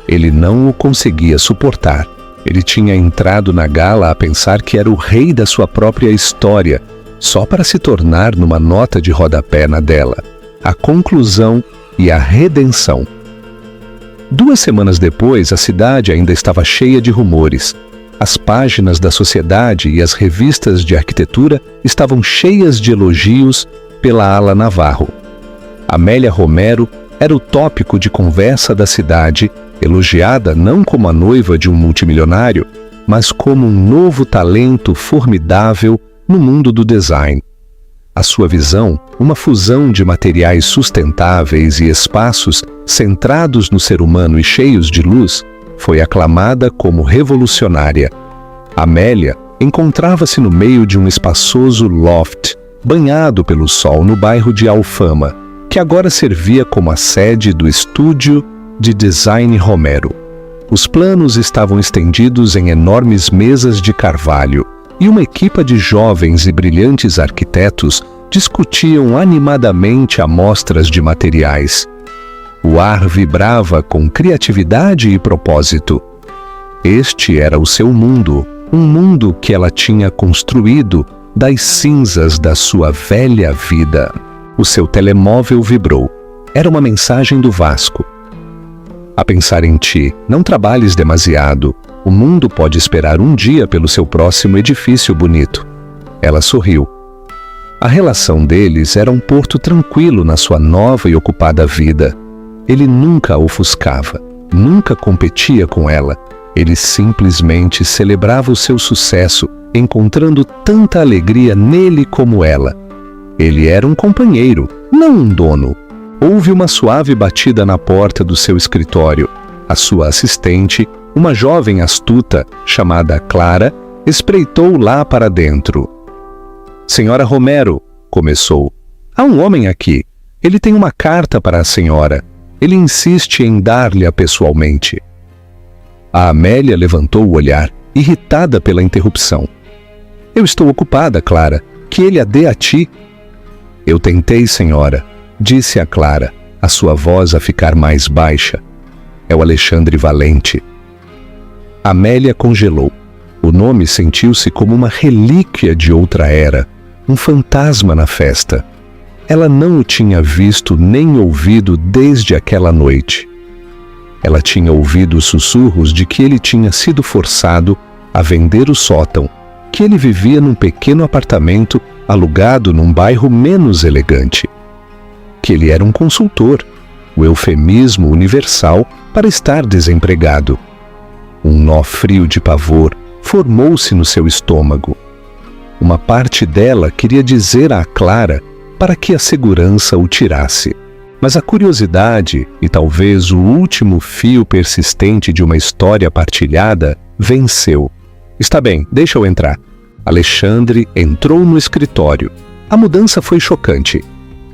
Ele não o conseguia suportar. Ele tinha entrado na gala a pensar que era o rei da sua própria história, só para se tornar numa nota de rodapé na dela, a conclusão e a redenção. 2 semanas depois, a cidade ainda estava cheia de rumores. As páginas da sociedade e as revistas de arquitetura estavam cheias de elogios pela ala Navarro. Amélia Romero era o tópico de conversa da cidade, elogiada não como a noiva de um multimilionário, mas como um novo talento formidável no mundo do design. A sua visão, uma fusão de materiais sustentáveis e espaços centrados no ser humano e cheios de luz, foi aclamada como revolucionária. Amélia encontrava-se no meio de um espaçoso loft, banhado pelo sol no bairro de Alfama, que agora servia como a sede do estúdio de design Romero. Os planos estavam estendidos em enormes mesas de carvalho, e uma equipa de jovens e brilhantes arquitetos discutiam animadamente amostras de materiais. O ar vibrava com criatividade e propósito. Este era o seu mundo, um mundo que ela tinha construído das cinzas da sua velha vida. O seu telemóvel vibrou. Era uma mensagem do Vasco. "A pensar em ti, não trabalhes demasiado. O mundo pode esperar um dia pelo seu próximo edifício bonito. Ela sorriu. A relação deles era um porto tranquilo na sua nova e ocupada vida. Ele nunca a ofuscava, nunca competia com ela. Ele simplesmente celebrava o seu sucesso, encontrando tanta alegria nele como ela. Ele era um companheiro, não um dono. Houve uma suave batida na porta do seu escritório. A sua assistente, uma jovem astuta chamada Clara, espreitou lá para dentro. Senhora Romero, começou. Há um homem aqui. Ele tem uma carta para a senhora. Ele insiste em dar-lhe-a pessoalmente. A Amélia levantou o olhar, irritada pela interrupção. Eu estou ocupada, Clara. Que ele a dê a ti. Eu tentei, senhora, disse a Clara, a sua voz a ficar mais baixa. É o Alexandre Valente. Amélia congelou. O nome sentiu-se como uma relíquia de outra era, um fantasma na festa. Ela não o tinha visto nem ouvido desde aquela noite. Ela tinha ouvido os sussurros de que ele tinha sido forçado a vender o sótão, que ele vivia num pequeno apartamento alugado num bairro menos elegante. Que ele era um consultor, o eufemismo universal para estar desempregado. Um nó frio de pavor formou-se no seu estômago. Uma parte dela queria dizer à Clara para que a segurança o tirasse. Mas a curiosidade e talvez o último fio persistente de uma história partilhada venceu. Está bem, deixa eu entrar. Alexandre entrou no escritório. A mudança foi chocante.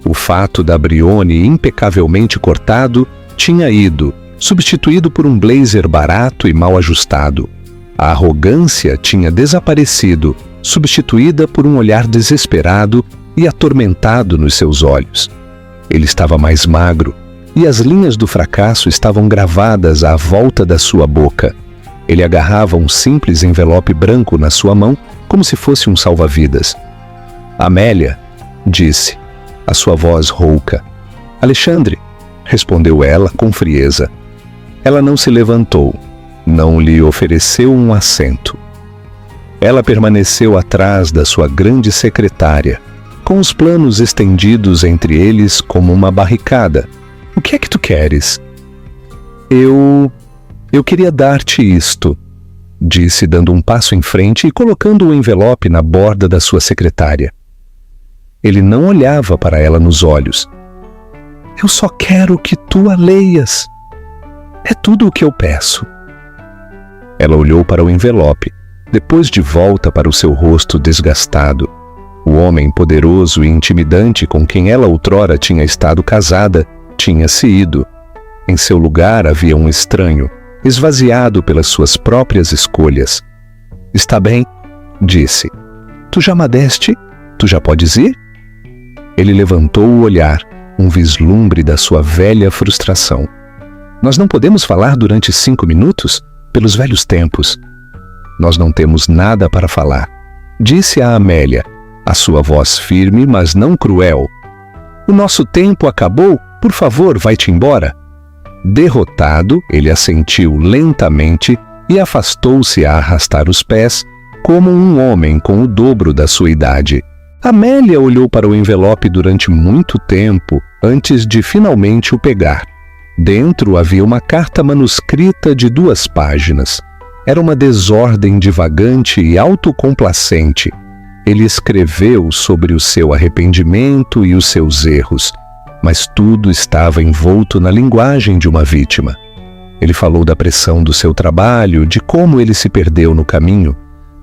O fato da Brione impecavelmente cortado tinha ido, substituído por um blazer barato e mal ajustado. A arrogância tinha desaparecido, substituída por um olhar desesperado e atormentado nos seus olhos. Ele estava mais magro, e as linhas do fracasso estavam gravadas à volta da sua boca. Ele agarrava um simples envelope branco na sua mão, como se fosse um salva-vidas. Amélia, disse, a sua voz rouca. Alexandre, respondeu ela com frieza. Ela não se levantou, não lhe ofereceu um assento. Ela permaneceu atrás da sua grande secretária, com os planos estendidos entre eles como uma barricada. O que é que tu queres? Eu queria dar-te isto, disse dando um passo em frente e colocando o envelope na borda da sua secretária. Ele não olhava para ela nos olhos. Eu só quero que tu a leias. É tudo o que eu peço. Ela olhou para o envelope, depois de volta para o seu rosto desgastado. O homem poderoso e intimidante com quem ela outrora tinha estado casada tinha se ido. Em seu lugar havia um estranho, esvaziado pelas suas próprias escolhas. Está bem, disse. Tu já me deste? Tu já podes ir? Ele levantou o olhar, um vislumbre da sua velha frustração. Nós não podemos falar durante 5 minutos? Pelos velhos tempos. Nós não temos nada para falar, disse a Amélia, a sua voz firme, mas não cruel. O nosso tempo acabou, por favor, vai-te embora. Derrotado, ele assentiu lentamente e afastou-se a arrastar os pés, como um homem com o dobro da sua idade. Amélia olhou para o envelope durante muito tempo, antes de finalmente o pegar. Dentro havia uma carta manuscrita de 2 páginas. Era uma desordem divagante e autocomplacente. Ele escreveu sobre o seu arrependimento e os seus erros, mas tudo estava envolto na linguagem de uma vítima. Ele falou da pressão do seu trabalho, de como ele se perdeu no caminho,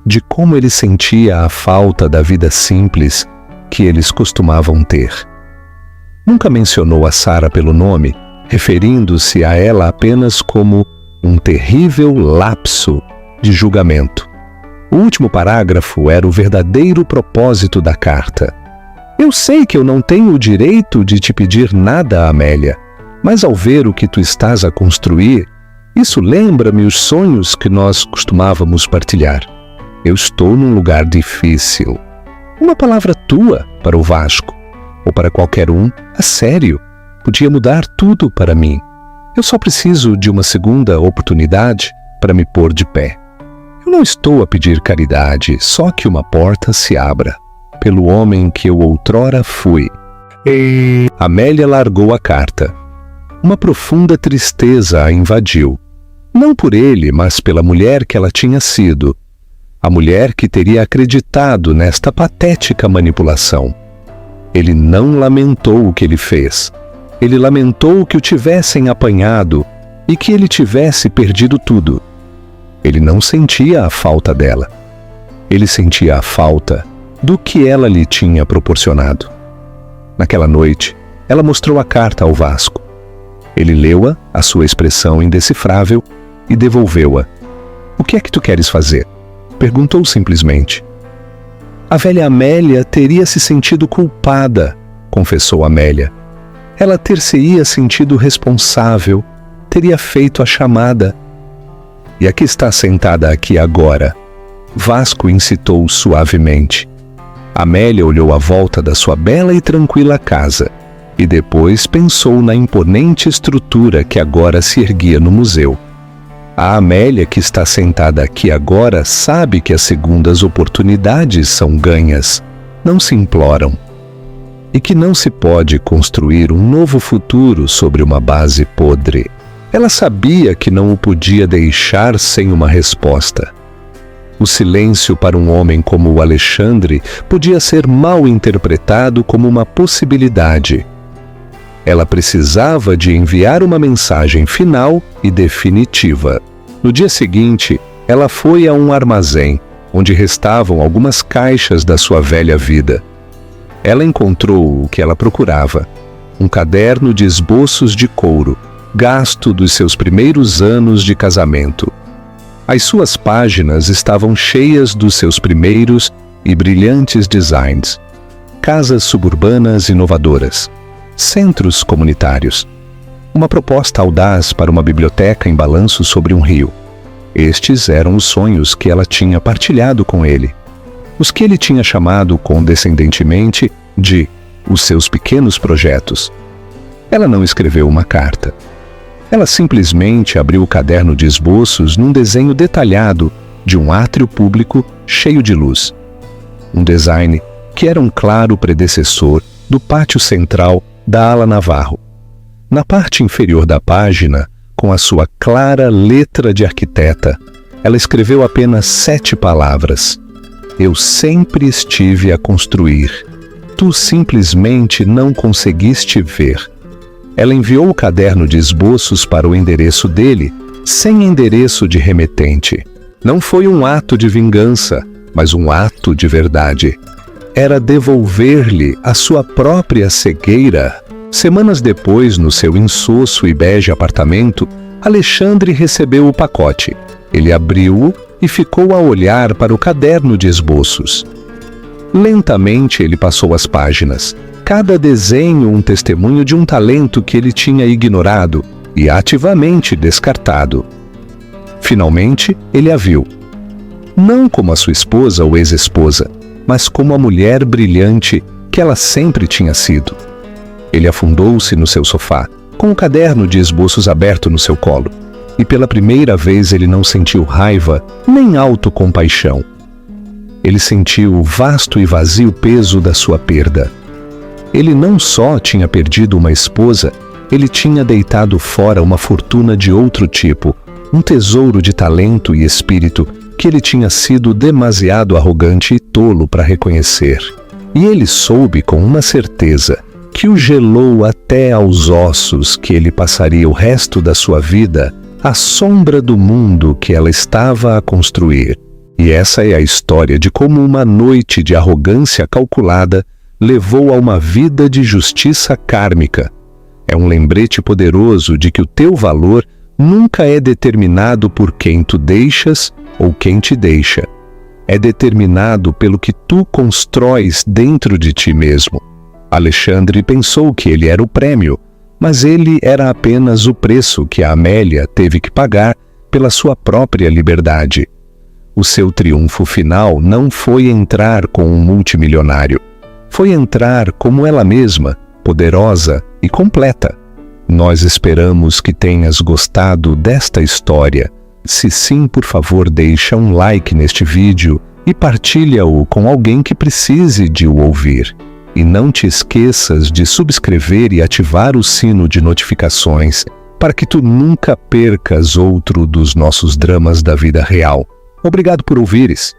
de como ele sentia a falta da vida simples que eles costumavam ter. Nunca mencionou a Sara pelo nome, referindo-se a ela apenas como um terrível lapso de julgamento. O último parágrafo era o verdadeiro propósito da carta. Eu sei que eu não tenho o direito de te pedir nada, Amélia, mas ao ver o que tu estás a construir, isso lembra-me os sonhos que nós costumávamos partilhar. Eu estou num lugar difícil. Uma palavra tua para o Vasco, ou para qualquer um, a sério, podia mudar tudo para mim. Eu só preciso de uma segunda oportunidade. para me pôr de pé. Eu não estou a pedir caridade, só que uma porta se abra, pelo homem que eu outrora fui. E Amélia largou a carta. Uma profunda tristeza a invadiu. Não por ele, mas pela mulher que ela tinha sido. A mulher que teria acreditado nesta patética manipulação. Ele não lamentou o que ele fez. Ele lamentou que o tivessem apanhado e que ele tivesse perdido tudo. Ele não sentia a falta dela. Ele sentia a falta do que ela lhe tinha proporcionado. Naquela noite, ela mostrou a carta ao Vasco. Ele leu-a, a sua expressão indecifrável, e devolveu-a. "O que é que tu queres fazer?" perguntou simplesmente. A velha Amélia teria se sentido culpada, confessou Amélia. Ela ter-se-ia sentido responsável, teria feito a chamada. "E a que está sentada aqui agora?" Vasco incitou suavemente. Amélia olhou à volta da sua bela e tranquila casa e depois pensou na imponente estrutura que agora se erguia no museu. A Amélia que está sentada aqui agora sabe que as segundas oportunidades são ganhas, não se imploram, e que não se pode construir um novo futuro sobre uma base podre. Ela sabia que não o podia deixar sem uma resposta. O silêncio para um homem como o Alexandre podia ser mal interpretado como uma possibilidade. Ela precisava de enviar uma mensagem final e definitiva. No dia seguinte, ela foi a um armazém, onde restavam algumas caixas da sua velha vida. Ela encontrou o que ela procurava: um caderno de esboços de couro, gasto dos seus primeiros anos de casamento. As suas páginas estavam cheias dos seus primeiros e brilhantes designs. Casas suburbanas inovadoras. Centros comunitários. Uma proposta audaz para uma biblioteca em balanço sobre um rio. Estes eram os sonhos que ela tinha partilhado com ele. Os que ele tinha chamado condescendentemente de os seus pequenos projetos. Ela não escreveu uma carta. Ela simplesmente abriu o caderno de esboços num desenho detalhado de um átrio público cheio de luz. Um design que era um claro predecessor do pátio central da Ala Navarro. Na parte inferior da página, com a sua clara letra de arquiteta, ela escreveu apenas 7 palavras. "Eu sempre estive a construir. Tu simplesmente não conseguiste ver." Ela enviou o caderno de esboços para o endereço dele, sem endereço de remetente. Não foi um ato de vingança, mas um ato de verdade. Era devolver-lhe a sua própria cegueira. Semanas depois, no seu insosso e bege apartamento, Alexandre recebeu o pacote. Ele abriu-o e ficou a olhar para o caderno de esboços. Lentamente ele passou as páginas. Cada desenho um testemunho de um talento que ele tinha ignorado e ativamente descartado. Finalmente, ele a viu. Não como a sua esposa ou ex-esposa, mas como a mulher brilhante que ela sempre tinha sido. Ele afundou-se no seu sofá, com o caderno de esboços aberto no seu colo, e pela primeira vez ele não sentiu raiva nem autocompaixão. Ele sentiu o vasto e vazio peso da sua perda. Ele não só tinha perdido uma esposa, ele tinha deitado fora uma fortuna de outro tipo, um tesouro de talento e espírito que ele tinha sido demasiado arrogante e tolo para reconhecer. E ele soube com uma certeza que o gelou até aos ossos que ele passaria o resto da sua vida à sombra do mundo que ela estava a construir. E essa é a história de como uma noite de arrogância calculada levou a uma vida de justiça kármica. É um lembrete poderoso de que o teu valor nunca é determinado por quem tu deixas ou quem te deixa. É determinado pelo que tu constróis dentro de ti mesmo. Alexandre pensou que ele era o prêmio, mas ele era apenas o preço que a Amélia teve que pagar pela sua própria liberdade. O seu triunfo final não foi entrar com um multimilionário. Foi entrar como ela mesma, poderosa e completa. Nós esperamos que tenhas gostado desta história. Se sim, por favor, deixa um like neste vídeo e partilha-o com alguém que precise de o ouvir. E não te esqueças de subscrever e ativar o sino de notificações para que tu nunca percas outro dos nossos dramas da vida real. Obrigado por ouvires.